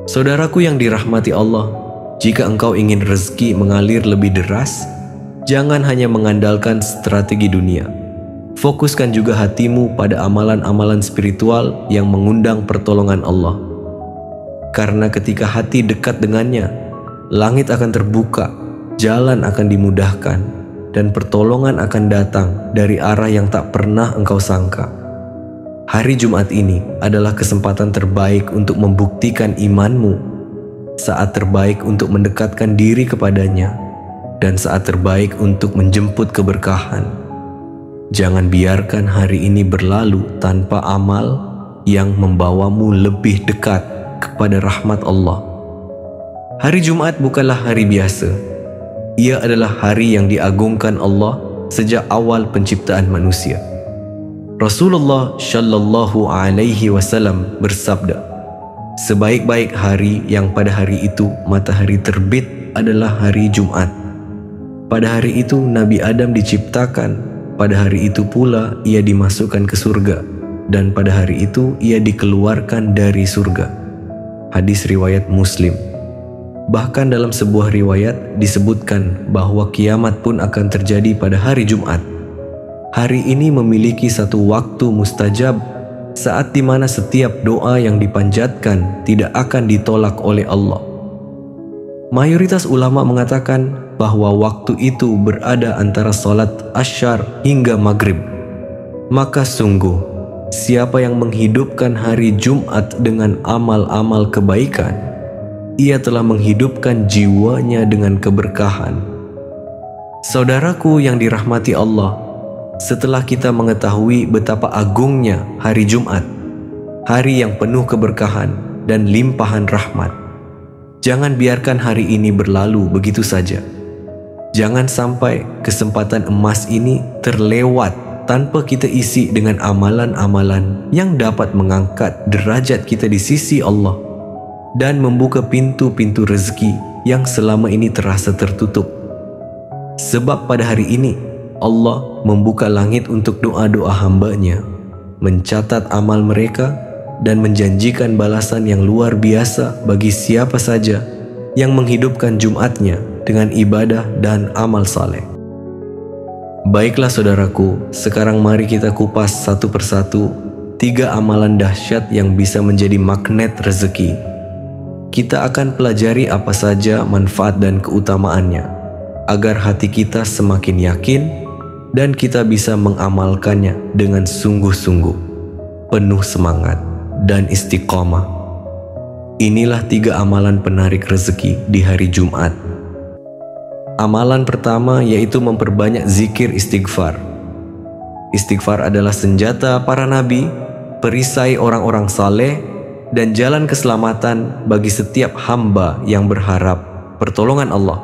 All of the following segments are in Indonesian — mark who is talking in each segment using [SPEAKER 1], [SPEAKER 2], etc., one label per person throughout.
[SPEAKER 1] Saudaraku yang dirahmati Allah, jika engkau ingin rezeki mengalir lebih deras, jangan hanya mengandalkan strategi dunia. Fokuskan juga hatimu pada amalan-amalan spiritual yang mengundang pertolongan Allah. Karena ketika hati dekat dengannya, langit akan terbuka, jalan akan dimudahkan, dan pertolongan akan datang dari arah yang tak pernah engkau sangka. Hari Jumat ini adalah kesempatan terbaik untuk membuktikan imanmu, saat terbaik untuk mendekatkan diri kepadanya, dan saat terbaik untuk menjemput keberkahan. Jangan biarkan hari ini berlalu tanpa amal yang membawamu lebih dekat kepada rahmat Allah. Hari Jumat bukanlah hari biasa. Ia adalah hari yang diagungkan Allah sejak awal penciptaan manusia. Rasulullah Shallallahu Alaihi Wasallam bersabda, sebaik-baik hari yang pada hari itu matahari terbit adalah hari Jumat. Pada hari itu Nabi Adam diciptakan, pada hari itu pula ia dimasukkan ke surga, dan pada hari itu ia dikeluarkan dari surga. Hadis riwayat Muslim. Bahkan dalam sebuah riwayat disebutkan bahwa kiamat pun akan terjadi pada hari Jumat. Hari ini memiliki satu waktu mustajab, saat di mana setiap doa yang dipanjatkan tidak akan ditolak oleh Allah. Mayoritas ulama mengatakan bahwa waktu itu berada antara salat asyar hingga maghrib. Maka sungguh, siapa yang menghidupkan hari Jumat dengan amal-amal kebaikan, ia telah menghidupkan jiwanya dengan keberkahan. Saudaraku yang dirahmati Allah, setelah kita mengetahui betapa agungnya hari Jumat, hari yang penuh keberkahan dan limpahan rahmat, jangan biarkan hari ini berlalu begitu saja. Jangan sampai kesempatan emas ini terlewat tanpa kita isi dengan amalan-amalan yang dapat mengangkat derajat kita di sisi Allah dan membuka pintu-pintu rezeki yang selama ini terasa tertutup. Sebab pada hari ini Allah membuka langit untuk doa-doa hamba-Nya, mencatat amal mereka, dan menjanjikan balasan yang luar biasa bagi siapa saja yang menghidupkan Jumatnya dengan ibadah dan amal saleh. Baiklah saudaraku, sekarang mari kita kupas satu persatu 3 amalan dahsyat yang bisa menjadi magnet rezeki. Kita akan pelajari apa saja manfaat dan keutamaannya, agar hati kita semakin yakin dan kita bisa mengamalkannya dengan sungguh-sungguh, penuh semangat dan istiqomah. Inilah 3 amalan penarik rezeki di hari Jumat. Amalan pertama yaitu memperbanyak zikir istighfar. Istighfar adalah senjata para nabi, perisai orang-orang saleh, dan jalan keselamatan bagi setiap hamba yang berharap pertolongan Allah.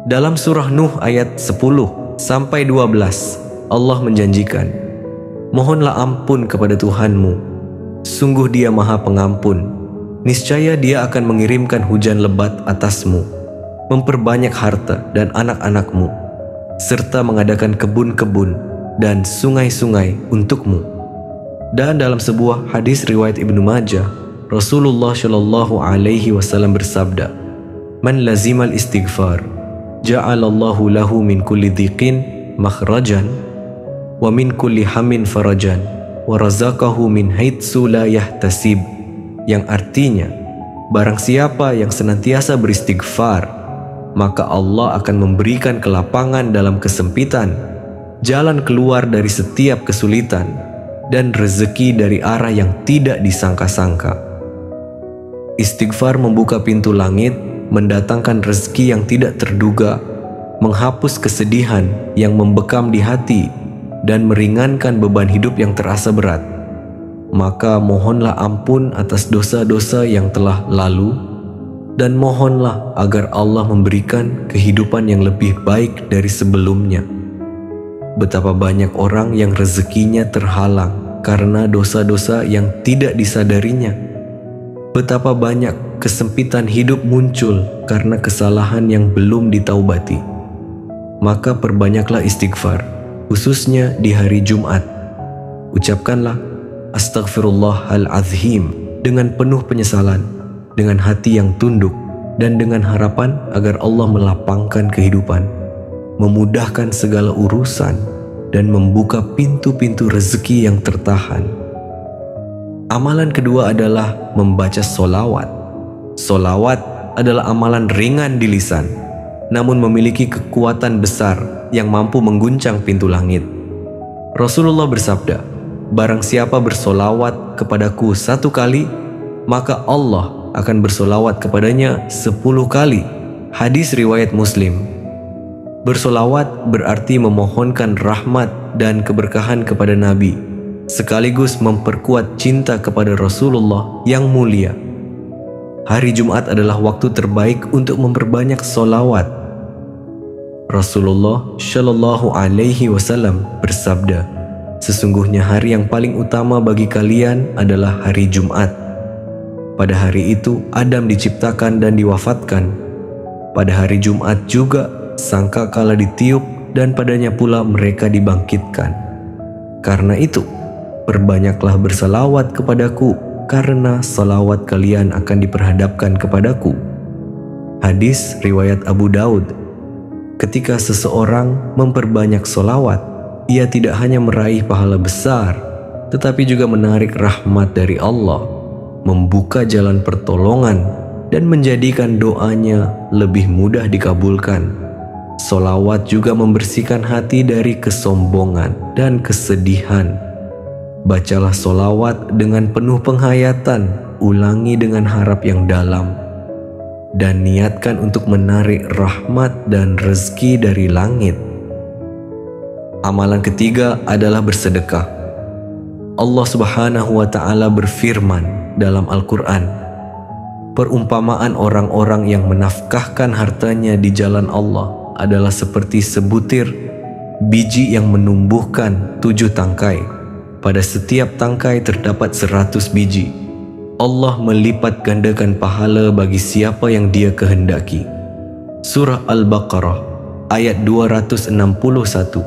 [SPEAKER 1] Dalam surah Nuh ayat 10 sampai 12, Allah menjanjikan, mohonlah ampun kepada Tuhanmu, sungguh Dia Maha Pengampun. Niscaya Dia akan mengirimkan hujan lebat atasmu, memperbanyak harta dan anak-anakmu, serta mengadakan kebun-kebun dan sungai-sungai untukmu. Dan dalam sebuah hadis riwayat Ibnu Majah, Rasulullah Shallallahu Alaihi Wasallam bersabda, "Man lazimal istighfar, ja'alallahu lahu min kulli dhiqin makhrajan, wa min kulli hamin farajan, wa razaqahu min haitsu la yahtasib." Yang artinya, barang siapa yang senantiasa beristighfar, maka Allah akan memberikan kelapangan dalam kesempitan, jalan keluar dari setiap kesulitan, dan rezeki dari arah yang tidak disangka-sangka. Istighfar membuka pintu langit, mendatangkan rezeki yang tidak terduga, menghapus kesedihan yang membekam di hati, dan meringankan beban hidup yang terasa berat. Maka mohonlah ampun atas dosa-dosa yang telah lalu, dan mohonlah agar Allah memberikan kehidupan yang lebih baik dari sebelumnya. Betapa banyak orang yang rezekinya terhalang karena dosa-dosa yang tidak disadarinya. Betapa banyak kesempitan hidup muncul karena kesalahan yang belum ditaubati. Maka perbanyaklah istighfar, khususnya di hari Jumat. Ucapkanlah Astaghfirullahaladzim dengan penuh penyesalan, dengan hati yang tunduk dan dengan harapan agar Allah melapangkan kehidupan, memudahkan segala urusan, dan membuka pintu-pintu rezeki yang tertahan. Amalan kedua adalah membaca solawat. Solawat adalah amalan ringan di lisan, namun memiliki kekuatan besar yang mampu mengguncang pintu langit. Rasulullah bersabda, "Barang siapa bersolawat kepadaku 1 kali, maka Allah akan bersolawat kepadanya 10 kali." Hadis riwayat Muslim. Bersolawat berarti memohonkan rahmat dan keberkahan kepada Nabi, sekaligus memperkuat cinta kepada Rasulullah yang mulia. Hari Jumat adalah waktu terbaik untuk memperbanyak solawat. Rasulullah Shallallahu Alaihi Wasallam bersabda, "Sesungguhnya hari yang paling utama bagi kalian adalah hari Jumat. Pada hari itu Adam diciptakan dan diwafatkan. Pada hari Jumat juga sangkakala ditiup dan padanya pula mereka dibangkitkan. Karena itu, perbanyaklah bersalawat kepadaku, karena salawat kalian akan diperhadapkan kepadaku." Hadis riwayat Abu Daud. Ketika seseorang memperbanyak salawat, ia tidak hanya meraih pahala besar, tetapi juga menarik rahmat dari Allah, membuka jalan pertolongan, dan menjadikan doanya lebih mudah dikabulkan. Solawat juga membersihkan hati dari kesombongan dan kesedihan. Bacalah solawat dengan penuh penghayatan, ulangi dengan harap yang dalam, dan niatkan untuk menarik rahmat dan rezeki dari langit. Amalan ketiga adalah bersedekah. Allah Subhanahu wa Ta'ala berfirman dalam Al-Quran, "Perumpamaan orang-orang yang menafkahkan hartanya di jalan Allah adalah seperti sebutir biji yang menumbuhkan 7 tangkai. Pada setiap tangkai terdapat 100 biji. Allah melipat gandakan pahala bagi siapa yang Dia kehendaki." Surah Al-Baqarah ayat 261.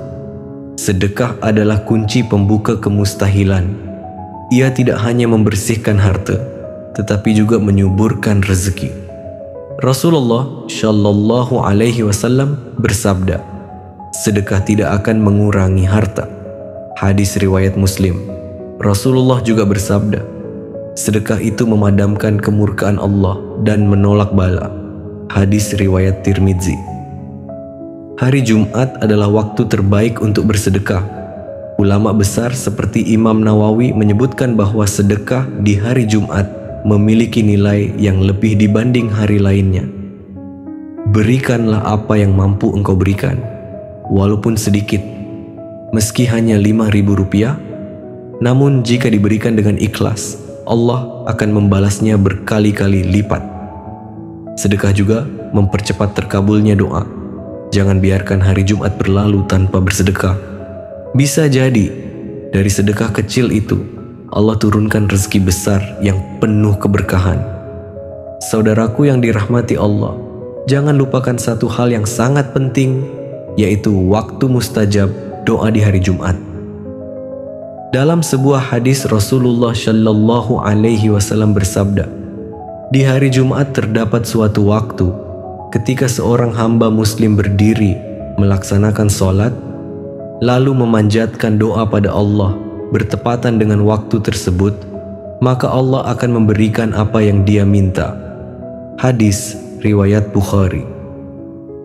[SPEAKER 1] Sedekah adalah kunci pembuka kemustahilan. Ia tidak hanya membersihkan harta, tetapi juga menyuburkan rezeki. Rasulullah Shallallahu Alaihi Wasallam bersabda, "Sedekah tidak akan mengurangi harta." Hadis riwayat Muslim. Rasulullah juga bersabda, "Sedekah itu memadamkan kemurkaan Allah dan menolak bala." Hadis riwayat Tirmidzi. Hari Jumat adalah waktu terbaik untuk bersedekah. Ulama besar seperti Imam Nawawi menyebutkan bahwa sedekah di hari Jumat memiliki nilai yang lebih dibanding hari lainnya. Berikanlah apa yang mampu engkau berikan, walaupun sedikit, meski hanya Rp5.000, namun jika diberikan dengan ikhlas, Allah akan membalasnya berkali-kali lipat. Sedekah juga mempercepat terkabulnya doa. Jangan biarkan hari Jumat berlalu tanpa bersedekah. Bisa jadi dari sedekah kecil itu Allah turunkan rezeki besar yang penuh keberkahan. Saudaraku yang dirahmati Allah, jangan lupakan satu hal yang sangat penting, yaitu waktu mustajab doa di hari Jumat. Dalam sebuah hadis Rasulullah Shallallahu Alaihi Wasallam bersabda, "Di hari Jumat terdapat suatu waktu ketika seorang hamba muslim berdiri melaksanakan sholat, lalu memanjatkan doa pada Allah bertepatan dengan waktu tersebut, maka Allah akan memberikan apa yang dia minta." Hadis riwayat Bukhari.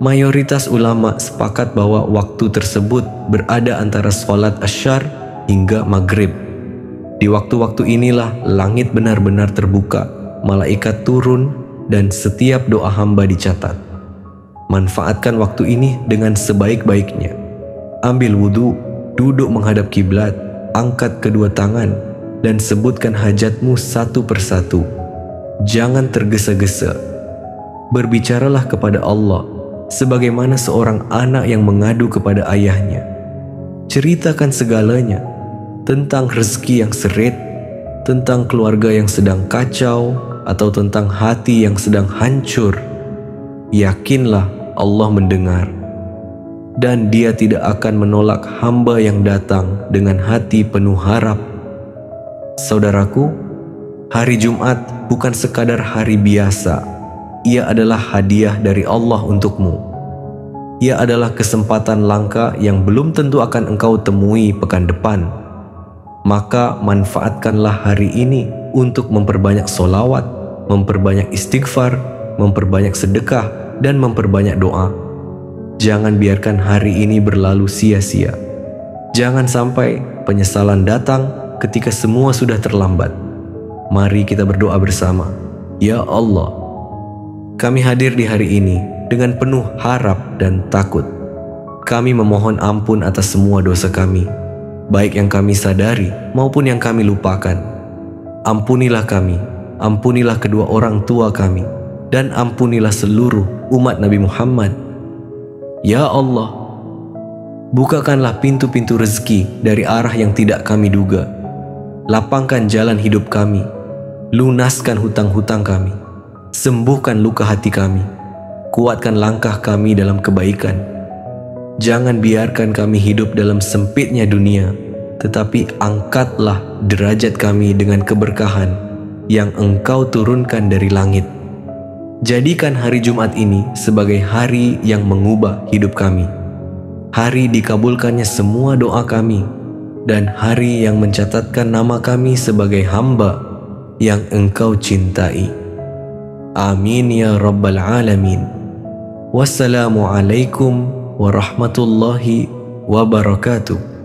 [SPEAKER 1] Mayoritas ulama sepakat bahwa waktu tersebut berada antara sholat asyar hingga maghrib. Di waktu-waktu inilah langit benar-benar terbuka, malaikat turun, dan setiap doa hamba dicatat. Manfaatkan waktu ini dengan sebaik-baiknya. Ambil wudhu, duduk menghadap kiblat, angkat kedua tangan, dan sebutkan hajatmu satu persatu. Jangan tergesa-gesa. Berbicaralah kepada Allah sebagaimana seorang anak yang mengadu kepada ayahnya. Ceritakan segalanya, tentang rezeki yang seret, tentang keluarga yang sedang kacau, atau tentang hati yang sedang hancur. Yakinlah Allah mendengar, dan Dia tidak akan menolak hamba yang datang dengan hati penuh harap. Saudaraku, hari Jumat bukan sekadar hari biasa. Ia adalah hadiah dari Allah untukmu. Ia adalah kesempatan langka yang belum tentu akan engkau temui pekan depan. Maka manfaatkanlah hari ini untuk memperbanyak solawat, memperbanyak istighfar, memperbanyak sedekah, dan memperbanyak doa. Jangan biarkan hari ini berlalu sia-sia. Jangan sampai penyesalan datang ketika semua sudah terlambat. Mari kita berdoa bersama. Ya Allah, kami hadir di hari ini dengan penuh harap dan takut. Kami memohon ampun atas semua dosa kami, baik yang kami sadari maupun yang kami lupakan. Ampunilah kami, ampunilah kedua orang tua kami, dan ampunilah seluruh umat Nabi Muhammad. Ya Allah, bukakanlah pintu-pintu rezeki dari arah yang tidak kami duga. Lapangkan jalan hidup kami, lunaskan hutang-hutang kami, sembuhkan luka hati kami, kuatkan langkah kami dalam kebaikan. Jangan biarkan kami hidup dalam sempitnya dunia, tetapi angkatlah derajat kami dengan keberkahan yang Engkau turunkan dari langit. Jadikan hari Jumat ini sebagai hari yang mengubah hidup kami, hari dikabulkannya semua doa kami, dan hari yang mencatatkan nama kami sebagai hamba yang Engkau cintai. Amin ya Rabbal Alamin. Wassalamualaikum warahmatullahi wabarakatuh.